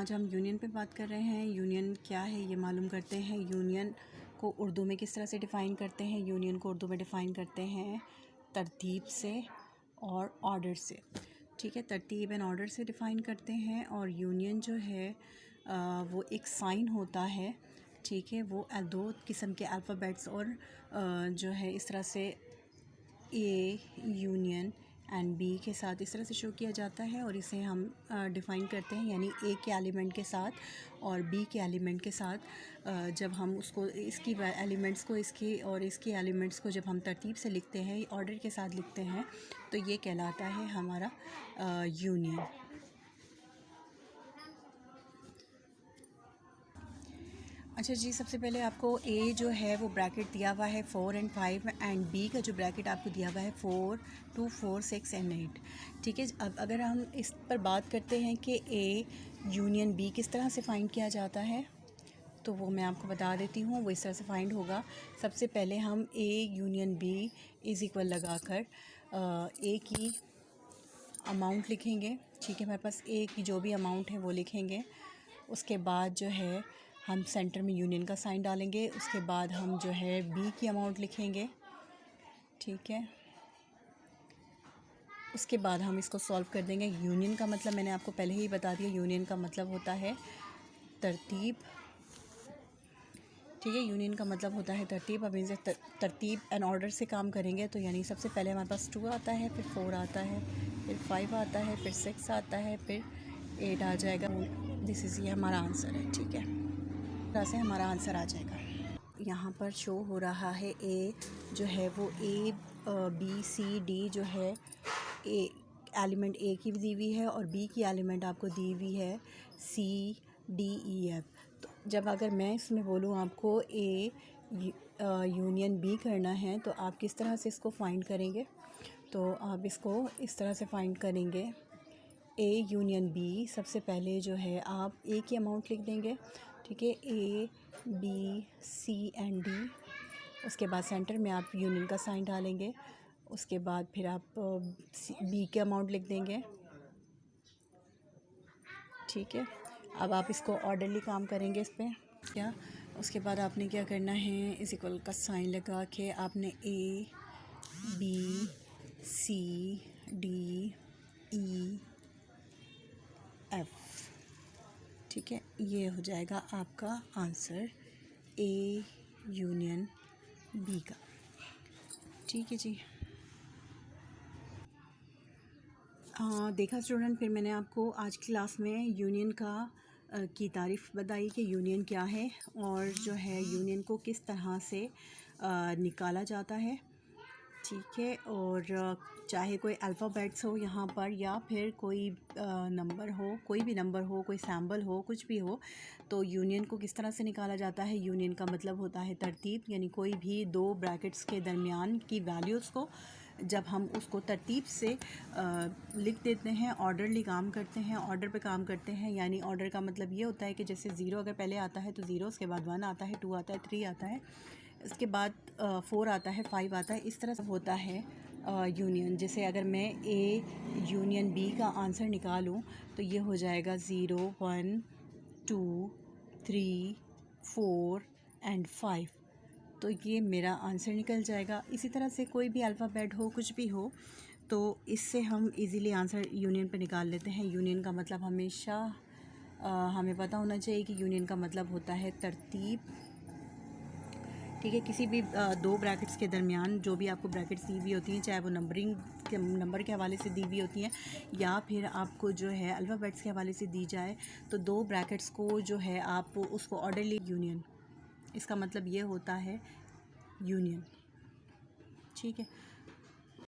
आज हम यूनियन पे बात कर रहे हैं। यूनियन क्या है ये मालूम करते हैं। यूनियन को उर्दू में किस तरह से डिफ़ाइन करते हैं। यूनियन को उर्दू में डिफ़ाइन करते हैं तरतीब से और ऑर्डर से। ठीक है, तरतीब एंड ऑर्डर से डिफ़ाइन करते हैं। और यूनियन जो है वो एक साइन होता है। ठीक है, वो दो किस्म के अल्फ़ाबेट्स और जो है इस तरह से ए यूनियन एंड बी के साथ इस तरह से शो किया जाता है। और इसे हम डिफ़ाइन करते हैं, यानी ए के एलिमेंट के साथ और बी के एलिमेंट के साथ जब हम उसको इसकी एलिमेंट्स को इसकी एलिमेंट्स को जब हम तरतीब से लिखते हैं, ऑर्डर के साथ लिखते हैं, तो ये कहलाता है हमारा यूनियन। अच्छा जी, सबसे पहले आपको ए जो है वो ब्रैकेट दिया हुआ है 4 और 5 एंड बी का जो ब्रैकेट आपको दिया हुआ है 4, 2, 4, 6 और 8। ठीक है, अब अगर हम इस पर बात करते हैं कि ए यूनियन बी किस तरह से फाइंड किया जाता है, तो वो मैं आपको बता देती हूँ। वो इस तरह से फाइंड होगा। सबसे पहले हम A union B is equal लगा कर ए की अमाउंट लिखेंगे। ठीक है, हमारे पास ए की जो भी अमाउंट है वो लिखेंगे। उसके बाद जो है हम सेंटर में यूनियन का साइन डालेंगे। उसके बाद हम जो है बी की अमाउंट लिखेंगे। ठीक है, उसके बाद हम इसको सॉल्व कर देंगे। यूनियन का मतलब मैंने आपको पहले ही बता दिया, यूनियन का मतलब होता है तरतीब। ठीक है, यूनियन का मतलब होता है तरतीब। अब इनसे तरतीब एंड ऑर्डर से काम करेंगे, तो यानी सबसे पहले हमारे पास 2 आता है, फिर 4 आता है, फिर 5 आता है, फिर 6 आता है, फिर 8 आ जाएगा। दिस इज़ ये हमारा आंसर है। ठीक है, तरह से हमारा आंसर आ जाएगा। यहाँ पर शो हो रहा है ए जो है वो ए बी सी डी जो है ए एलिमेंट ए की भी दी हुई है और बी की एलिमेंट आपको दी हुई है सी डी ई एफ। तो जब अगर मैं इसमें बोलूँ आपको ए यूनियन बी करना है, तो आप किस तरह से इसको फाइंड करेंगे? तो आप इसको इस तरह से फाइंड करेंगे, ए यूनियन बी। सबसे पहले जो है आप ए की अमाउंट लिख देंगे। ठीक है, A B C and D. उसके बाद सेंटर में आप यूनियन का साइन डालेंगे। उसके बाद फिर आप बी के अमाउंट लिख देंगे। ठीक है, अब आप इसको ऑर्डरली काम करेंगे इस पर क्या। उसके बाद आपने क्या करना है, इस इक्वल का साइन लगा के आपने A B C D E F. ठीक है, ये हो जाएगा आपका आंसर ए यूनियन बी का। ठीक है जी। देखा स्टूडेंट, फिर मैंने आपको आज की क्लास में यूनियन की तारीफ़ बताई कि यूनियन क्या है और जो है यूनियन को किस तरह से निकाला जाता है। ठीक है, और चाहे कोई अल्फ़ाबेट्स हो यहाँ पर या फिर कोई नंबर हो, कोई भी नंबर हो, कोई सैम्बल हो, कुछ भी हो, तो यूनियन को किस तरह से निकाला जाता है। यूनियन का मतलब होता है तरतीब, यानी कोई भी दो ब्रैकेट्स के दरमियान की वैल्यूज़ को जब हम उसको तरतीब से लिख देते हैं, ऑर्डरली काम करते हैं, ऑर्डर पे काम करते हैं। यानी ऑर्डर का मतलब ये होता है कि जैसे 0 अगर पहले आता है तो 0, उसके बाद 1 आता है, 2 आता है, 3 आता है, इसके बाद 4 आता है, 5 आता है। इस तरह से होता है यूनियन। जैसे अगर मैं ए यूनियन बी का आंसर निकालूं तो ये हो जाएगा 0, 1, 2, 3, 4 एंड 5। तो ये मेरा आंसर निकल जाएगा। इसी तरह से कोई भी अल्फ़ाबेट हो, कुछ भी हो, तो इससे हम इजीली आंसर यूनियन पे निकाल लेते हैं। यूनियन का मतलब हमेशा हमें पता होना चाहिए कि यूनियन का मतलब होता है तरतीब। ठीक है, किसी भी दो ब्रैकेट्स के दरमियान जो भी आपको ब्रैकेट्स दी हुई होती हैं, चाहे वो नंबर के हवाले से दी हुई होती हैं या फिर आपको जो है अल्फ़ाबेट्स के हवाले से दी जाए, तो दो ब्रैकेट्स को जो है आप उसको ऑर्डरली यूनियन, इसका मतलब ये होता है यूनियन। ठीक है,